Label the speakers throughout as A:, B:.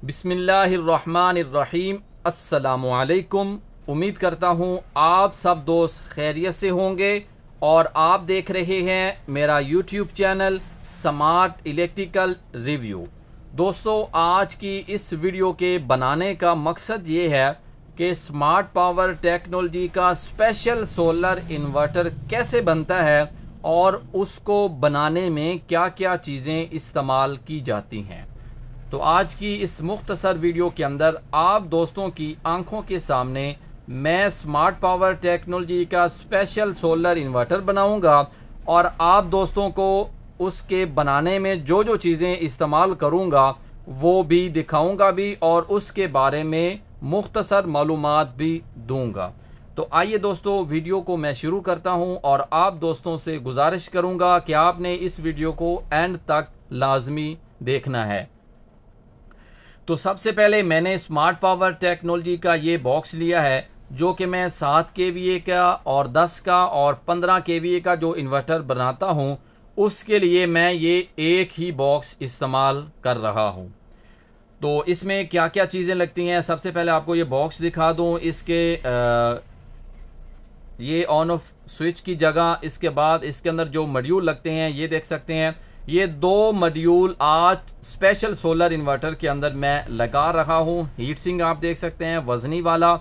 A: बिस्मिल्लाहिर्रहमानिर्रहीम। अस्सलामुअलैकुम। उम्मीद करता हूँ आप सब दोस्त खैरियत से होंगे और आप देख रहे हैं मेरा YouTube channel smart electrical review. दोस्तों, आज की इस वीडियो के बनाने का मकसद ये है कि स्मार्ट पावर टेक्नोलॉजी का स्पेशल सोलर इन्वर्टर कैसे बनता है और उसको बनाने में क्या क्या चीज़ें इस्तेमाल की जाती हैं। तो आज की इस मुख्तसर वीडियो के अंदर आप दोस्तों की आंखों के सामने मैं स्मार्ट पावर टेक्नोलॉजी का स्पेशल सोलर इन्वर्टर बनाऊंगा और आप दोस्तों को उसके बनाने में जो जो चीज़ें इस्तेमाल करूंगा वो भी दिखाऊंगा भी और उसके बारे में मुख्तसर मालूमात भी दूंगा। तो आइए दोस्तों, वीडियो को मैं शुरू करता हूं और आप दोस्तों से गुजारिश करूंगा कि आपने इस वीडियो को एंड तक लाजमी देखना है। तो सबसे पहले मैंने स्मार्ट पावर टेक्नोलॉजी का ये बॉक्स लिया है जो कि मैं 7 kVA का और 10 का और 15 kVA का जो इन्वर्टर बनाता हूं उसके लिए मैं ये एक ही बॉक्स इस्तेमाल कर रहा हूं। तो इसमें क्या क्या चीज़ें लगती हैं, सबसे पहले आपको ये बॉक्स दिखा दूं। इसके ये ऑन ऑफ स्विच की जगह, इसके बाद इसके अंदर जो मॉड्यूल लगते हैं ये देख सकते हैं। ये 2 मॉड्यूल आज स्पेशल सोलर इन्वर्टर के अंदर मैं लगा रहा हूं। हीट सिंक आप देख सकते हैं वजनी वाला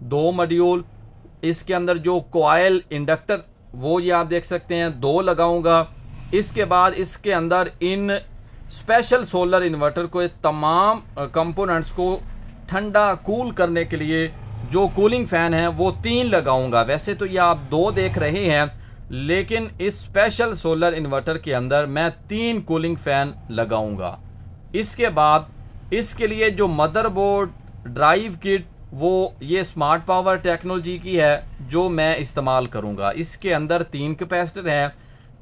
A: 2 मॉड्यूल। इसके अंदर जो कॉइल इंडक्टर वो ये आप देख सकते हैं 2 लगाऊंगा। इसके बाद इसके अंदर इन स्पेशल सोलर इन्वर्टर को तमाम कंपोनेंट्स को ठंडा कूल करने के लिए जो कूलिंग फैन है वो 3 लगाऊंगा। वैसे तो ये आप 2 देख रहे हैं लेकिन इस स्पेशल सोलर इन्वर्टर के अंदर मैं 3 कूलिंग फैन लगाऊंगा। इसके बाद इसके लिए जो मदरबोर्ड ड्राइव किट वो ये स्मार्ट पावर टेक्नोलॉजी की है जो मैं इस्तेमाल करूंगा। इसके अंदर 3 कैपेसिटर हैं।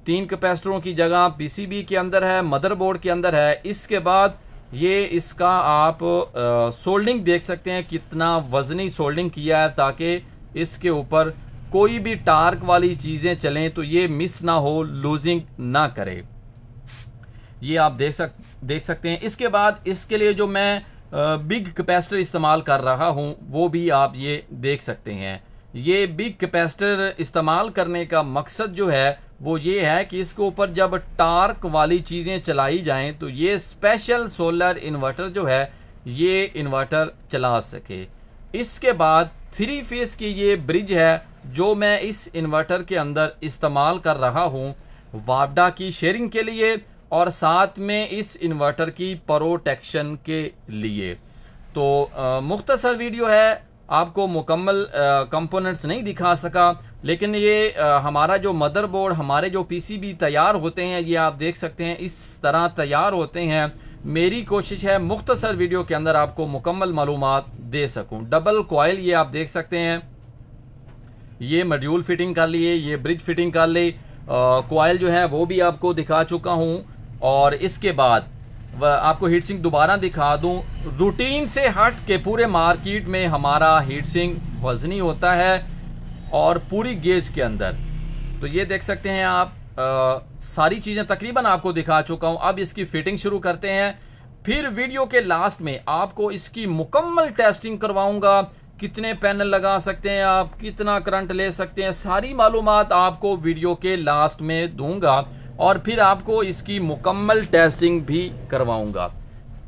A: 3 कैपेसिटरों की जगह पीसीबी के अंदर है, मदरबोर्ड के अंदर है। इसके बाद ये इसका आप सोल्डिंग देख सकते हैं कितना वजनी सोल्डिंग किया है ताकि इसके ऊपर कोई भी टार्क वाली चीजें चलें तो ये मिस ना हो, लूजिंग ना करे। ये आप देख सकते हैं। इसके बाद इसके लिए जो मैं बिग कैपेसिटर इस्तेमाल कर रहा हूं वो भी आप ये देख सकते हैं। ये बिग कैपेसिटर इस्तेमाल करने का मकसद जो है वो ये है कि इसके ऊपर जब टार्क वाली चीजें चलाई जाएं तो ये स्पेशल सोलर इन्वर्टर जो है ये इन्वर्टर चला सके। इसके बाद 3 फेज की ये ब्रिज है जो मैं इस इन्वर्टर के अंदर इस्तेमाल कर रहा हूं वापडा की शेयरिंग के लिए और साथ में इस इन्वर्टर की प्रोटेक्शन के लिए। तो मुख्तसर वीडियो है, आपको मुकम्मल कंपोनेंट्स नहीं दिखा सका, लेकिन ये हमारा जो मदरबोर्ड, हमारे जो पीसीबी तैयार होते हैं ये आप देख सकते हैं इस तरह तैयार होते हैं। मेरी कोशिश है मुख्तसर वीडियो के अंदर आपको मुकम्मल मालूमात दे सकूं। डबल कॉइल ये आप देख सकते हैं, ये मॉड्यूल फिटिंग कर लिए, ये ब्रिज फिटिंग कर ली। कॉइल जो है वो भी आपको दिखा चुका हूं। और इसके बाद आपको हीट सिंक दोबारा दिखा दूं। रूटीन से हट के पूरे मार्केट में हमारा हीट सिंक वजनी होता है और पूरी गेज के अंदर। तो ये देख सकते हैं आप, सारी चीजें तकरीबन आपको दिखा चुका हूं। अब इसकी फिटिंग शुरू करते हैं। फिर वीडियो के लास्ट में आपको इसकी मुकम्मल टेस्टिंग करवाऊंगा। कितने पैनल लगा सकते हैं आप, कितना करंट ले सकते हैं, सारी मालूमात आपको वीडियो के लास्ट में दूंगा और फिर आपको इसकी मुकम्मल टेस्टिंग भी करवाऊंगा।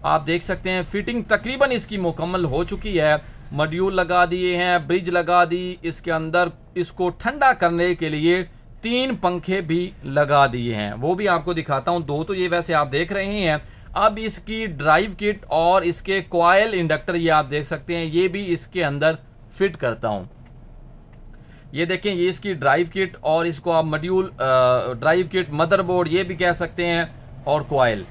A: आप देख सकते हैं फिटिंग तकरीबन इसकी मुकम्मल हो चुकी है। मॉड्यूल लगा दिए हैं, ब्रिज लगा दी, इसके अंदर इसको ठंडा करने के लिए 3 पंखे भी लगा दिए हैं, वो भी आपको दिखाता हूं। 2 तो ये वैसे आप देख रहे हैं। अब इसकी ड्राइव किट और इसके कॉइल इंडक्टर ये आप देख सकते हैं, ये भी इसके अंदर फिट करता हूं। ये देखें, ये इसकी ड्राइव किट और इसको आप मॉड्यूल ड्राइव किट, मदरबोर्ड ये भी कह सकते हैं और कॉइल।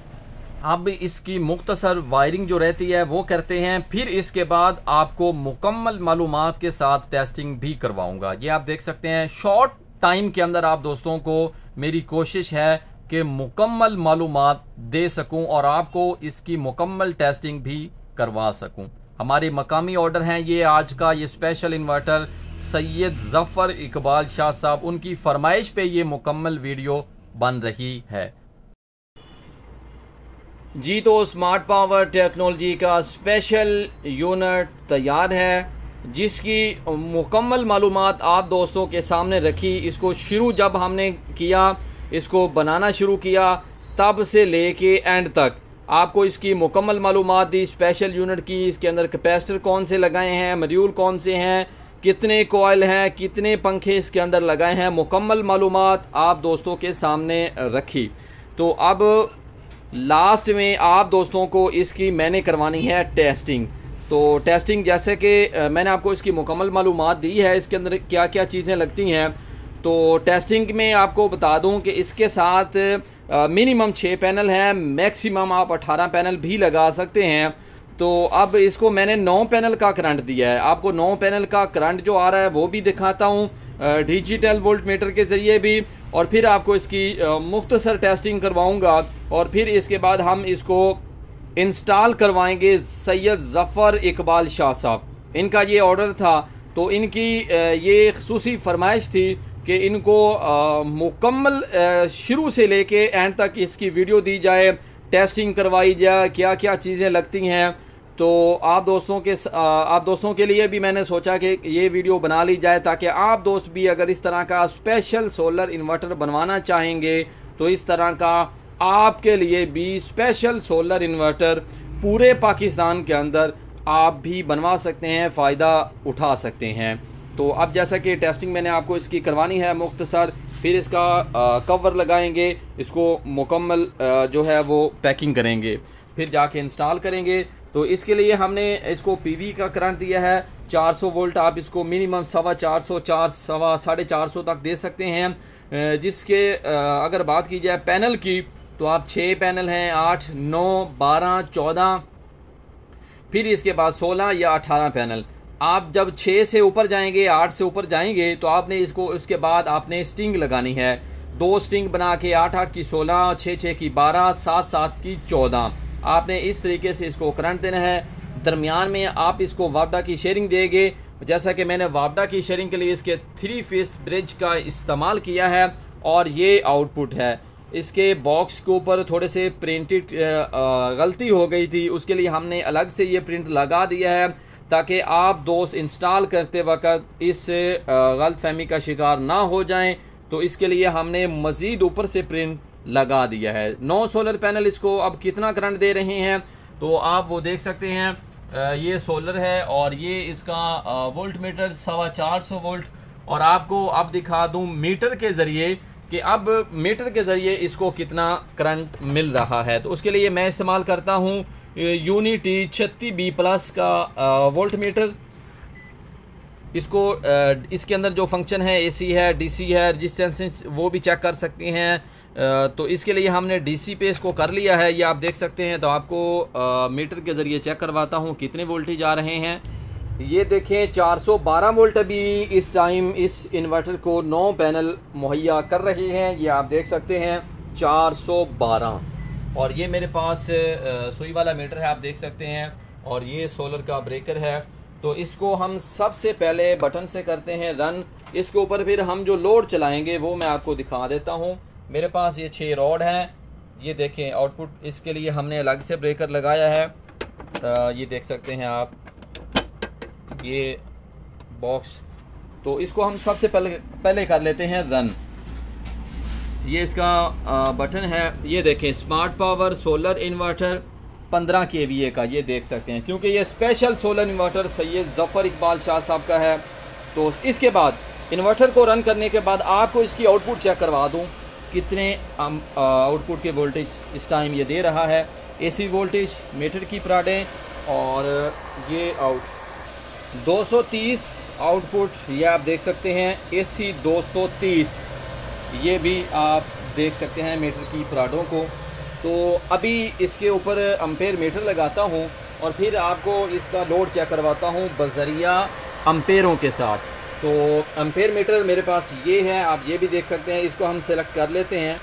A: अब इसकी मुख्तसर वायरिंग जो रहती है वो करते हैं। फिर इसके बाद आपको मुकम्मल मालूमात के साथ टेस्टिंग भी करवाऊंगा। ये आप देख सकते हैं शॉर्ट टाइम के अंदर आप दोस्तों को मेरी कोशिश है कि मुकम्मल मालूमात दे सकूं और आपको इसकी मुकम्मल टेस्टिंग भी करवा सकूं। हमारे मकामी ऑर्डर हैं ये आज का, ये स्पेशल इन्वर्टर सैयद जफर इकबाल शाह साहब, उनकी फरमाइश पे ये मुकम्मल वीडियो बन रही है। जी तो स्मार्ट पावर टेक्नोलॉजी का स्पेशल यूनिट तैयार है, जिसकी मुकम्मल मालूमात आप दोस्तों के सामने रखी। इसको शुरू जब हमने किया, इसको बनाना शुरू किया, तब से लेके एंड तक आपको इसकी मुकम्मल मालूमात दी स्पेशल यूनिट की। इसके अंदर कैपेसिटर कौन से लगाए हैं, मॉड्यूल कौन से हैं, कितने कॉइल हैं, कितने पंखे इसके अंदर लगाए हैं, मुकम्मल मालूमात आप दोस्तों के सामने रखी। तो अब लास्ट में आप दोस्तों को इसकी मैंने करवानी है टेस्टिंग। तो टेस्टिंग जैसे कि मैंने आपको इसकी मुकम्मल मालूमात दी है, इसके अंदर क्या क्या चीज़ें लगती हैं। तो टेस्टिंग में आपको बता दूं कि इसके साथ मिनिमम 6 पैनल हैं, मैक्सिमम आप 18 पैनल भी लगा सकते हैं। तो अब इसको मैंने 9 पैनल का करंट दिया है। आपको 9 पैनल का करंट जो आ रहा है वो भी दिखाता हूँ डिजिटल वोल्ट मीटर के ज़रिए भी, और फिर आपको इसकी मुख्तसर टेस्टिंग करवाऊँगा, और फिर इसके बाद हम इसको इंस्टॉल करवाएंगे सैयद ज़फ़र इकबाल शाह साहब। इनका ये ऑर्डर था, तो इनकी ये खुसूसी फरमाइश थी कि इनको मुकम्मल शुरू से लेके एंड तक इसकी वीडियो दी जाए, टेस्टिंग करवाई जाए, क्या क्या चीज़ें लगती हैं। तो आप दोस्तों के लिए भी मैंने सोचा कि ये वीडियो बना ली जाए, ताकि आप दोस्त भी अगर इस तरह का स्पेशल सोलर इन्वर्टर बनवाना चाहेंगे तो इस तरह का आपके लिए भी स्पेशल सोलर इन्वर्टर पूरे पाकिस्तान के अंदर आप भी बनवा सकते हैं, फ़ायदा उठा सकते हैं। तो अब जैसा कि टेस्टिंग मैंने आपको इसकी करवानी है मुख्तसर, फिर इसका कवर लगाएंगे, इसको मुकम्मल जो है वो पैकिंग करेंगे, फिर जाके इंस्टॉल करेंगे। तो इसके लिए हमने इसको पीवी का करंट दिया है 400 वोल्ट। आप इसको मिनिमम 450 तक दे सकते हैं। जिसके अगर बात की जाए पैनल की, तो आप 6 पैनल हैं, 8, 9, 12, 14, फिर इसके बाद 16 या 18 पैनल। आप जब 6 से ऊपर जाएंगे, 8 से ऊपर जाएंगे, तो आपने इसको उसके बाद आपने स्टिंग लगानी है। 2 स्टिंग बना के 8-8 की 16, 6-6 की 12, 7-7 की 14। आपने इस तरीके से इसको करंट देना है। दरमियान में आप इसको वापडा की शेयरिंग देंगे, जैसा कि मैंने वापडा की शेयरिंग के लिए इसके 3 फेस ब्रिज का इस्तेमाल किया है, और ये आउटपुट है। इसके बॉक्स के ऊपर थोड़े से प्रिंटेड गलती हो गई थी, उसके लिए हमने अलग से ये प्रिंट लगा दिया है, ताकि आप दोस्त इंस्टॉल करते वक्त इस गलतफहमी का शिकार ना हो जाएं। तो इसके लिए हमने मज़ीद ऊपर से प्रिंट लगा दिया है। 9 सोलर पैनल इसको अब कितना करंट दे रहे हैं, तो आप वो देख सकते हैं। ये सोलर है और ये इसका वोल्ट मीटर 450 वोल्ट। और आपको अब दिखा दूं मीटर के ज़रिए कि अब मीटर के ज़रिए इसको कितना करंट मिल रहा है। तो उसके लिए मैं इस्तेमाल करता हूँ यूनिटी 36B+ का वोल्ट मीटर। इसको इसके अंदर जो फंक्शन है AC है, DC है, रजिस्टेंस वो भी चेक कर सकते हैं। तो इसके लिए हमने DC पे इसको कर लिया है, ये आप देख सकते हैं। तो आपको मीटर के ज़रिए चेक करवाता हूँ कितने वोल्टेज आ रहे हैं। ये देखें 412 वोल्ट अभी इस टाइम इस इन्वर्टर को 9 पैनल मुहैया कर रहे हैं। ये आप देख सकते हैं 412। और ये मेरे पास सुई वाला मीटर है, आप देख सकते हैं। और ये सोलर का ब्रेकर है। तो इसको हम सबसे पहले बटन से करते हैं रन। इसके ऊपर फिर हम जो लोड चलाएंगे वो मैं आपको दिखा देता हूँ। मेरे पास ये 6 रॉड हैं, ये देखें आउटपुट। इसके लिए हमने अलग से ब्रेकर लगाया है, ये देख सकते हैं आप, ये बॉक्स। तो इसको हम सबसे पहले कर लेते हैं रन। ये इसका बटन है, ये देखें smart power solar inverter 15 kVA का, ये देख सकते हैं। क्योंकि ये special solar inverter Syed Zafar Iqbal Shah साहब का है। तो इसके बाद इन्वर्टर को रन करने के बाद आपको इसकी आउटपुट चेक करवा दूं कितने आउटपुट के वोल्टेज इस टाइम ये दे रहा है। AC वोल्टेज मीटर की पराडें, और ये आउट 230 आउटपुट, ये आप देख सकते हैं। AC 230, ये भी आप देख सकते हैं मीटर की पराडों को। तो अभी इसके ऊपर अम्पेयर मीटर लगाता हूँ और फिर आपको इसका लोड चेक करवाता हूँ बज़रिया अम्पेयरों के साथ। तो अम्पेयर मीटर मेरे पास ये है, आप ये भी देख सकते हैं। इसको हम सेलेक्ट कर लेते हैं,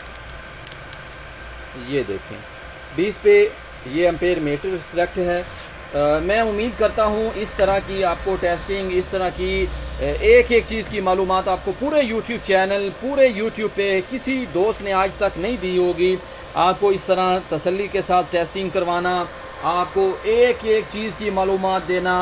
A: ये देखें 20 पे ये अम्पेयर मीटर सेलेक्ट है। मैं उम्मीद करता हूँ इस तरह की आपको टेस्टिंग, इस तरह की एक एक चीज़ की मालूमात आपको पूरे YouTube चैनल, पूरे YouTube पे किसी दोस्त ने आज तक नहीं दी होगी। आपको इस तरह तसल्ली के साथ टेस्टिंग करवाना, आपको एक एक चीज़ की मालूमात देना,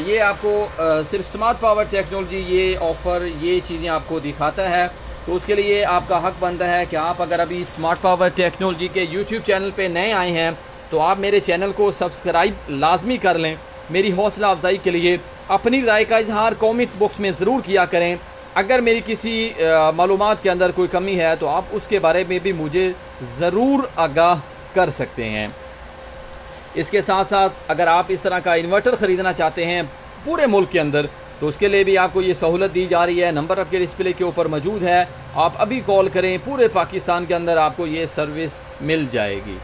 A: ये आपको सिर्फ स्मार्ट पावर टेक्नोलॉजी ये ऑफ़र ये चीज़ें आपको दिखाता है। तो उसके लिए आपका हक बनता है कि आप अगर अभी स्मार्ट पावर टेक्नोलॉजी के यूट्यूब चैनल पे नए आए हैं तो आप मेरे चैनल को सब्सक्राइब लाजमी कर लें। मेरी हौसला अफजाई के लिए अपनी राय का इजहार कमेंट बॉक्स में ज़रूर किया करें। अगर मेरी किसी मालूमात के अंदर कोई कमी है तो आप उसके बारे में भी मुझे ज़रूर आगाह कर सकते हैं। इसके साथ साथ अगर आप इस तरह का इन्वर्टर ख़रीदना चाहते हैं पूरे मुल्क के अंदर तो उसके लिए भी आपको ये सहूलत दी जा रही है। नंबर आपके डिस्प्ले के ऊपर मौजूद है, आप अभी कॉल करें, पूरे पाकिस्तान के अंदर आपको ये सर्विस मिल जाएगी।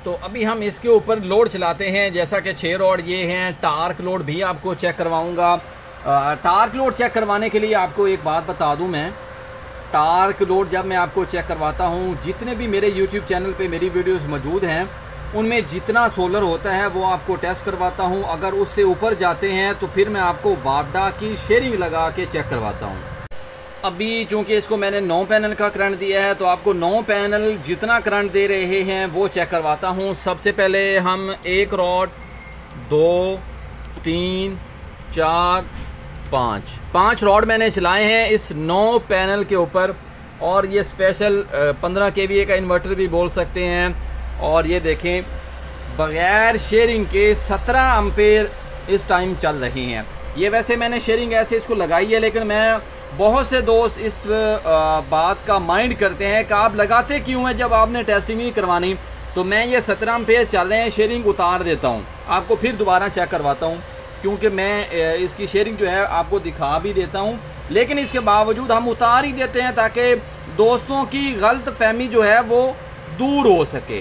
A: तो अभी हम इसके ऊपर लोड चलाते हैं। जैसा कि 6 रॉड ये हैं, टार्क लोड भी आपको चेक करवाऊंगा। टार्क लोड चेक करवाने के लिए आपको एक बात बता दूं, मैं टार्क लोड जब मैं आपको चेक करवाता हूं, जितने भी मेरे यूट्यूब चैनल पे मेरी वीडियोस मौजूद हैं उनमें जितना सोलर होता है वो आपको टेस्ट करवाता हूं। अगर उससे ऊपर जाते हैं तो फिर मैं आपको वापडा की शेयरिंग लगा के चेक करवाता हूं। अभी चूंकि इसको मैंने 9 पैनल का करंट दिया है तो आपको 9 पैनल जितना करंट दे रहे हैं वो चेक करवाता हूं। सबसे पहले हम 1 रॉड 2 3 4 5 रॉड मैंने चलाए हैं इस 9 पैनल के ऊपर, और ये स्पेशल 15 kVA का इन्वर्टर भी बोल सकते हैं। और ये देखें बगैर शेयरिंग के 17 एम्पेयर इस टाइम चल रही हैं। ये वैसे मैंने शेयरिंग ऐसे इसको लगाई है, लेकिन मैं बहुत से दोस्त इस बात का माइंड करते हैं कि आप लगाते क्यों हैं जब आपने टेस्टिंग नहीं करवानी। तो मैं ये 17 एम्पेयर चल रहे हैं शेयरिंग उतार देता हूँ, आपको फिर दोबारा चेक करवाता हूँ, क्योंकि मैं इसकी शेयरिंग जो है आपको दिखा भी देता हूँ। लेकिन इसके बावजूद हम उतार ही देते हैं ताकि दोस्तों की गलत फहमी जो है वो दूर हो सके।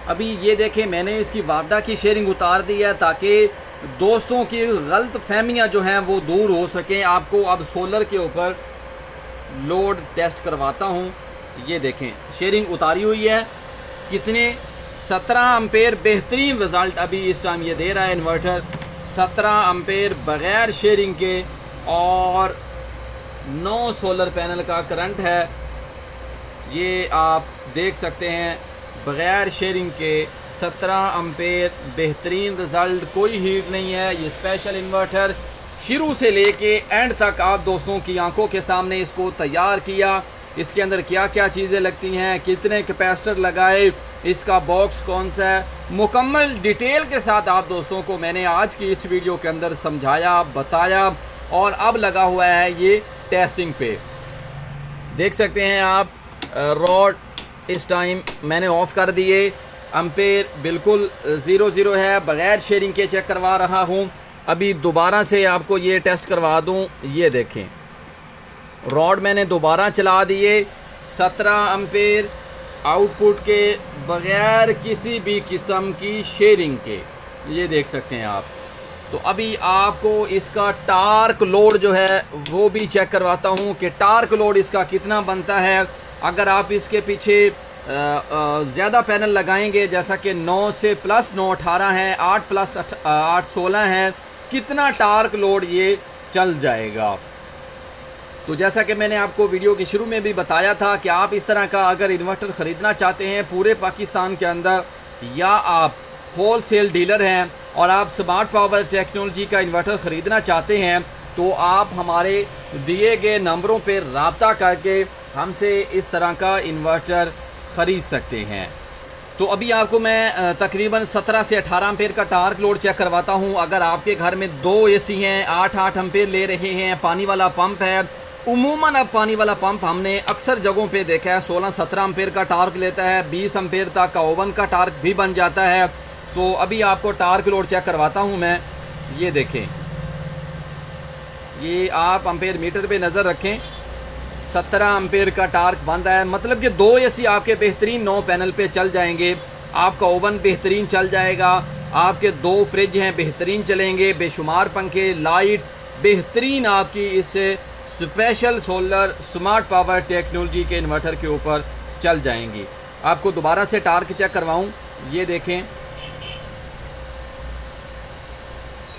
A: अभी ये देखें मैंने इसकी वापडा की शेयरिंग उतार दी है ताकि दोस्तों की गलत फहमियाँ जो हैं वो दूर हो सकें। आपको अब सोलर के ऊपर लोड टेस्ट करवाता हूँ। ये देखें शेयरिंग उतारी हुई है, कितने 17 एम्पेयर बेहतरीन रिज़ल्ट अभी इस टाइम ये दे रहा है इन्वर्टर। 17 एम्पेयर बग़ैर शेयरिंग के और 9 सोलर पैनल का करंट है, ये आप देख सकते हैं बग़ैर शेयरिंग के 17 एम्पेयर बेहतरीन रिज़ल्ट, कोई हीट नहीं है। ये स्पेशल इन्वर्टर शुरू से लेके एंड तक आप दोस्तों की आंखों के सामने इसको तैयार किया। इसके अंदर क्या क्या चीज़ें लगती हैं, कितने कैपेसिटर लगाए, इसका बॉक्स कौन सा है, मुकम्मल डिटेल के साथ आप दोस्तों को मैंने आज की इस वीडियो के अंदर समझाया, बताया। और अब लगा हुआ है ये टेस्टिंग पे, देख सकते हैं आप रॉड इस टाइम मैंने ऑफ कर दिए, एम्पेयर बिल्कुल 0 है, बगैर शेयरिंग के चेक करवा रहा हूँ। अभी दोबारा से आपको ये टेस्ट करवा दूँ। ये देखें रॉड मैंने दोबारा चला दिए, 17 एम्पेयर आउटपुट के बगैर किसी भी किस्म की शेयरिंग के, ये देख सकते हैं आप। तो अभी आपको इसका टार्क लोड जो है वो भी चेक करवाता हूँ कि टार्क लोड इसका कितना बनता है। अगर आप इसके पीछे ज़्यादा पैनल लगाएंगे, जैसा कि 9 से प्लस 9 18 है, 8 प्लस 8 16 है, कितना टार्क लोड ये चल जाएगा। तो जैसा कि मैंने आपको वीडियो के शुरू में भी बताया था कि आप इस तरह का अगर इन्वर्टर ख़रीदना चाहते हैं पूरे पाकिस्तान के अंदर, या आप होलसेल डीलर हैं और आप स्मार्ट पावर टेक्नोलॉजी का इन्वर्टर ख़रीदना चाहते हैं, तो आप हमारे दिए गए नंबरों पर रब्ता करके हमसे इस तरह का इन्वर्टर ख़रीद सकते हैं। तो अभी आपको मैं तकरीबन 17 से 18 एम्पेयर का टार्क लोड चेक करवाता हूं। अगर आपके घर में 2 एसी हैं, 8-8 एम्पेयर ले रहे हैं, पानी वाला पंप है, उमूमन अब पानी वाला पंप हमने अक्सर जगहों पे देखा है 16-17 एम्पेयर का टार्क लेता है, 20 एम्पेयर तक का ओवन का टार्क भी बन जाता है। तो अभी आपको टार्क लोड चेक करवाता हूँ मैं। ये देखें, ये आप एम्पेयर मीटर पे नज़र रखें, 17 एम्पेयर का टार्क बन रहा है, मतलब कि 2 एसी आपके बेहतरीन 9 पैनल पे चल जाएंगे, आपका ओवन बेहतरीन चल जाएगा, आपके 2 फ्रिज हैं बेहतरीन चलेंगे, बेशुमार पंखे, लाइट्स बेहतरीन आपकी इस special solar smart power technology के इन्वर्टर के ऊपर चल जाएंगी। आपको दोबारा से टार्क चेक करवाऊं, ये देखें,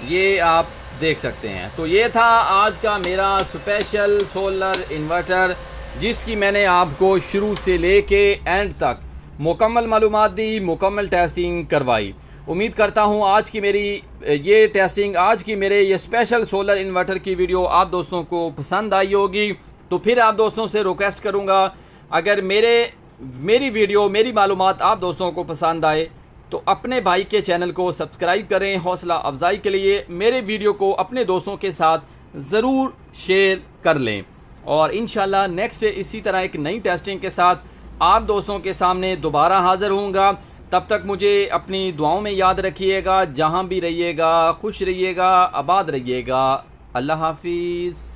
A: ये आप देख सकते हैं। तो ये था आज का मेरा स्पेशल सोलर इन्वर्टर जिसकी मैंने आपको शुरू से लेके एंड तक मुकम्मल मालूमात दी, मुकम्मल टेस्टिंग करवाई। उम्मीद करता हूँ आज की मेरी ये टेस्टिंग, आज की मेरे ये स्पेशल सोलर इन्वर्टर की वीडियो आप दोस्तों को पसंद आई होगी। तो फिर आप दोस्तों से रिक्वेस्ट करूँगा, अगर मेरी वीडियो, मेरी मालूमात आप दोस्तों को पसंद आए तो अपने भाई के चैनल को सब्सक्राइब करें। हौसला अफजाई के लिए मेरे वीडियो को अपने दोस्तों के साथ ज़रूर शेयर कर लें। और इंशाल्लाह नेक्स्ट इसी तरह एक नई टेस्टिंग के साथ आप दोस्तों के सामने दोबारा हाजिर होऊंगा। तब तक मुझे अपनी दुआओं में याद रखिएगा। जहां भी रहिएगा खुश रहिएगा, आबाद रहिएगा। अल्लाह हाफिज़।